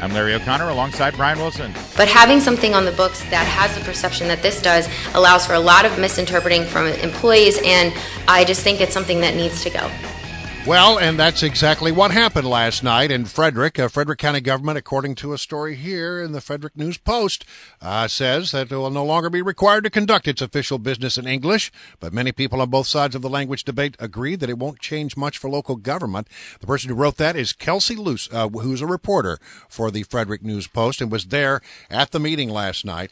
I'm Larry O'Connor alongside Brian Wilson. But having something on the books that has the perception that this does allows for a lot of misinterpreting from employees, and I just think it's something that needs to go. Well, and that's exactly what happened last night in Frederick. Frederick County government, according to a story here in the Frederick News Post, says that it will no longer be required to conduct its official business in English. But many people on both sides of the language debate agree that it won't change much for local government. The person who wrote that is Kelsi Loos, who's a reporter for the Frederick News Post and was there at the meeting last night.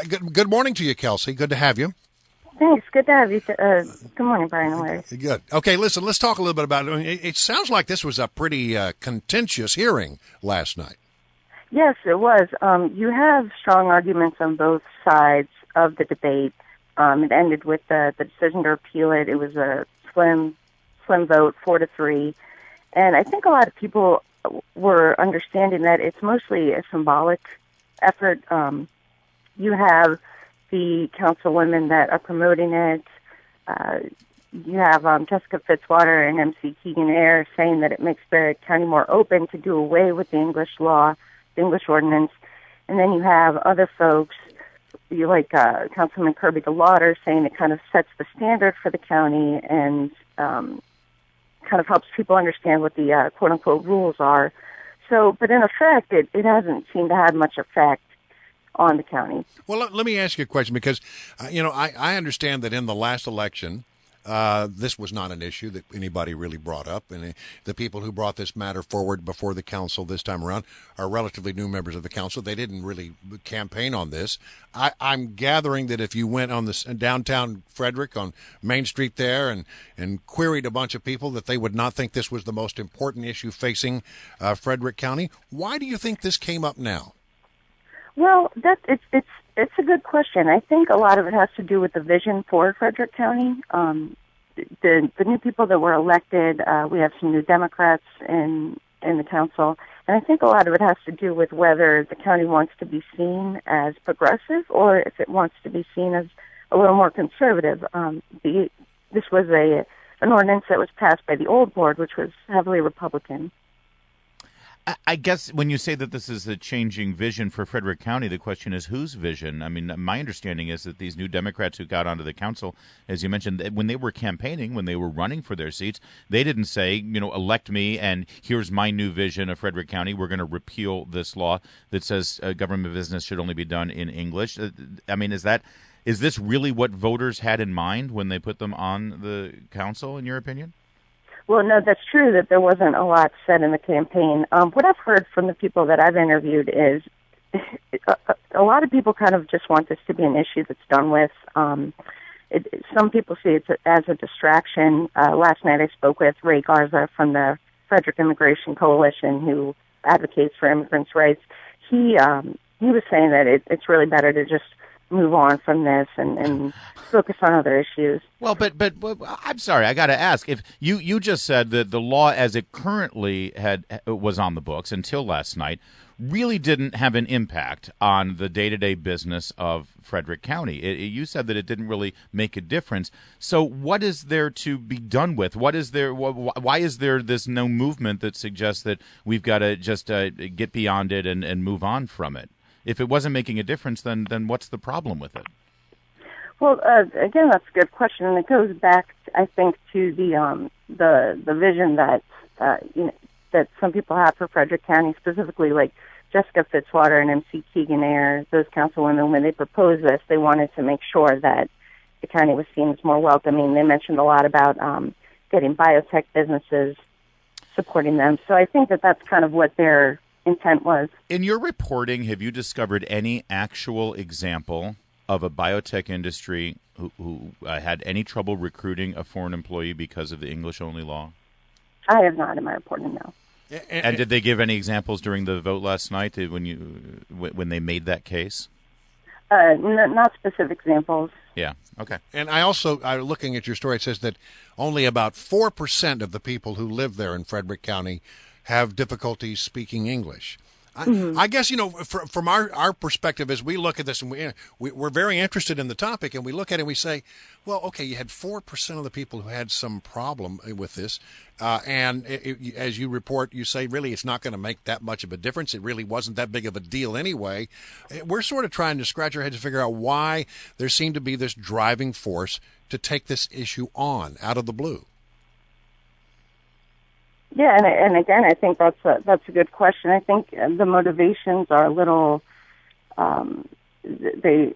Good morning to you, Kelsi. Good to have you. Thanks. Good to have you. Good morning, Brian and Larry. Good. Okay, listen, let's talk a little bit about it. It sounds like this was a pretty contentious hearing last night. Yes, it was. You have strong arguments on both sides of the debate. It ended with the decision to repeal it. It was a slim vote, 4-3. And I think a lot of people were understanding that it's mostly a symbolic effort. You have the councilwomen that are promoting it. You have Jessica Fitzwater and MC Keegan-Ayre saying that it makes Barrett County more open to do away with the English law, the English ordinance. And then you have other folks, you like Councilman Kirby DeLauder, saying it kind of sets the standard for the county and kind of helps people understand what the quote-unquote rules are. So, but in effect, it hasn't seemed to have much effect on the county. Well, let me ask you a question because, I understand that in the last election, this was not an issue that anybody really brought up. And the people who brought this matter forward before the council this time around are relatively new members of the council. They didn't really campaign on this. I'm gathering that if you went on this downtown Frederick on Main Street there and queried a bunch of people that they would not think this was the most important issue facing Frederick County. Why do you think this came up now? Well, it's a good question. I think a lot of it has to do with the vision for Frederick County. The new people that were elected, we have some new Democrats in the council, and I think a lot of it has to do with whether the county wants to be seen as progressive or if it wants to be seen as a little more conservative. This was an ordinance that was passed by the old board, which was heavily Republican. I guess when you say that this is a changing vision for Frederick County, the question is whose vision? I mean, my understanding is that these new Democrats who got onto the council, as you mentioned, when they were campaigning, when they were running for their seats, they didn't say, elect me and here's my new vision of Frederick County. We're going to repeal this law that says government business should only be done in English. I mean, is this really what voters had in mind when they put them on the council, in your opinion? Well, no, that's true that there wasn't a lot said in the campaign. What I've heard from the people that I've interviewed is a lot of people kind of just want this to be an issue that's done with. Some people see it as a distraction. Last night I spoke with Ray Garza from the Frederick Immigration Coalition, who advocates for immigrants' rights. He was saying that it's really better to just move on from this and focus on other issues. Well, but I'm sorry, I got to ask. If you just said that the law as it currently was on the books until last night really didn't have an impact on the day-to-day business of Frederick County. You said that it didn't really make a difference. So what is there to be done with? Why is there this no movement that suggests that we've got to just get beyond it and move on from it? If it wasn't making a difference, then what's the problem with it? Well, again, that's a good question, and it goes back, I think, to the vision that that some people have for Frederick County, specifically like Jessica Fitzwater and MC Keegan-Ayre, those councilwomen. When they proposed this, they wanted to make sure that the county was seen as more welcoming. They mentioned a lot about getting biotech businesses, supporting them. So I think that that's kind of what their intent was. In your reporting, have you discovered any actual example of a biotech industry who had any trouble recruiting a foreign employee because of the English-only law? I have not in my reporting, no. And did they give any examples during the vote last night when they made that case? Not specific examples. Yeah, okay. And I also, looking at your story, it says that only about 4% of the people who live there in Frederick County have difficulties speaking English. I guess, from our perspective, as we look at this, and we're very interested in the topic, and we look at it and we say, well, okay, you had 4% of the people who had some problem with this, and as you report, you say, really, it's not going to make that much of a difference. It really wasn't that big of a deal anyway. We're sort of trying to scratch our heads to figure out why there seemed to be this driving force to take this issue on out of the blue. Yeah, and again, I think that's a good question. I think the motivations are a little. There's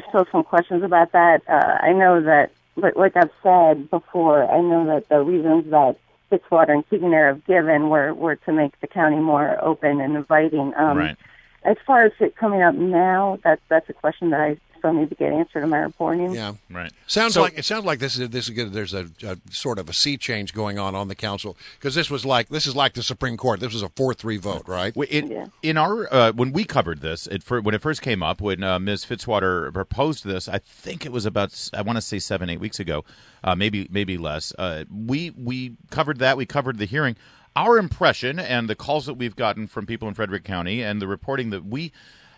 still some questions about that. I know that, like I've said before, I know that the reasons that Fitzwater and Keegan have given were to make the county more open and inviting. Right. As far as it coming up now, that's a question that I still need to get answered in my reporting. Yeah, right. Sounds like this is good. There's a sort of a sea change going on the council, because this is like the Supreme Court. This was a 4-3 vote, right? In our when we covered this, when it first came up, when Ms. Fitzwater proposed this, I think it was about, I want to say 7-8 weeks ago, maybe less. We covered that. We covered the hearing. Our impression and the calls that we've gotten from people in Frederick County and the reporting that we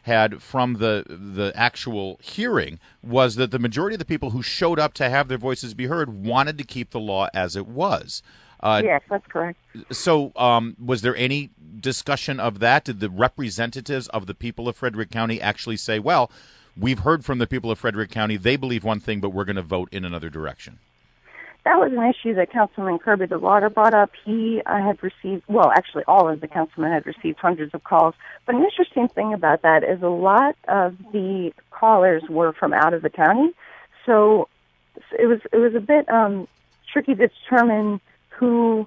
had from the actual hearing was that the majority of the people who showed up to have their voices be heard wanted to keep the law as it was. Yes, that's correct. So was there any discussion of that? Did the representatives of the people of Frederick County actually say, well, we've heard from the people of Frederick County, they believe one thing, but we're going to vote in another direction? That was an issue that Councilman Kirby DeWater brought up. He had received, well, actually all of the councilmen had received hundreds of calls. But an interesting thing about that is a lot of the callers were from out of the county. So it was a bit tricky to determine how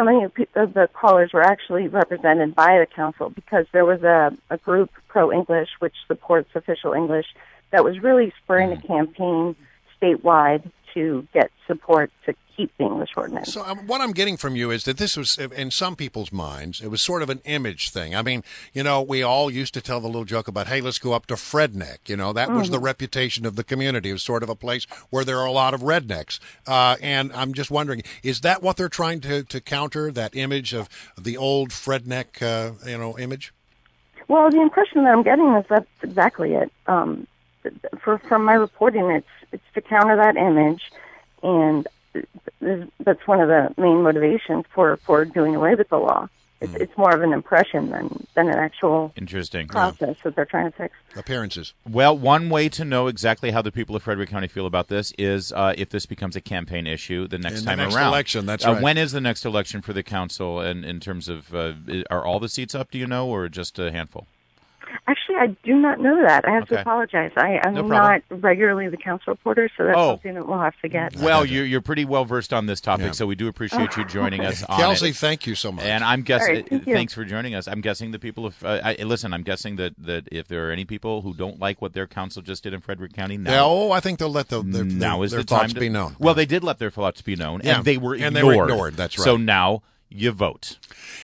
many of the callers were actually represented by the council, because there was a group, Pro-English, which supports official English, that was really spurring a campaign statewide to get support to keep the English ordinance. So what I'm getting from you is that this was, in some people's minds, it was sort of an image thing. I mean, we all used to tell the little joke about, hey, let's go up to Fredneck. That was the reputation of the community. It was sort of a place where there are a lot of rednecks. And I'm just wondering, is that what they're trying to counter, that image of the old Fredneck, image? Well, the impression that I'm getting is that's exactly it. From my reporting, it's to counter that image, and that's one of the main motivations for doing away with the law. It's more of an impression than an actual process that they're trying to fix. Appearances. Well, one way to know exactly how the people of Frederick County feel about this is if this becomes a campaign issue the next time around. The next election, that's right. When is the next election for the council, and in terms of, are all the seats up, do you know, or just a handful? Actually, I do not know that. I have to apologize. I'm not regularly the council reporter, so that's something that we'll have to get. Well, you're pretty well versed on this topic, so we do appreciate you joining us on Kelsi, it. thank you so much. And I'm guessing, thanks for joining us. I'm guessing the people of, I'm guessing that if there are any people who don't like what their council just did in Frederick County, I think they'll let their thoughts be known. Well, they did let their thoughts be known, and they were ignored. And they were ignored, that's right. So now you vote.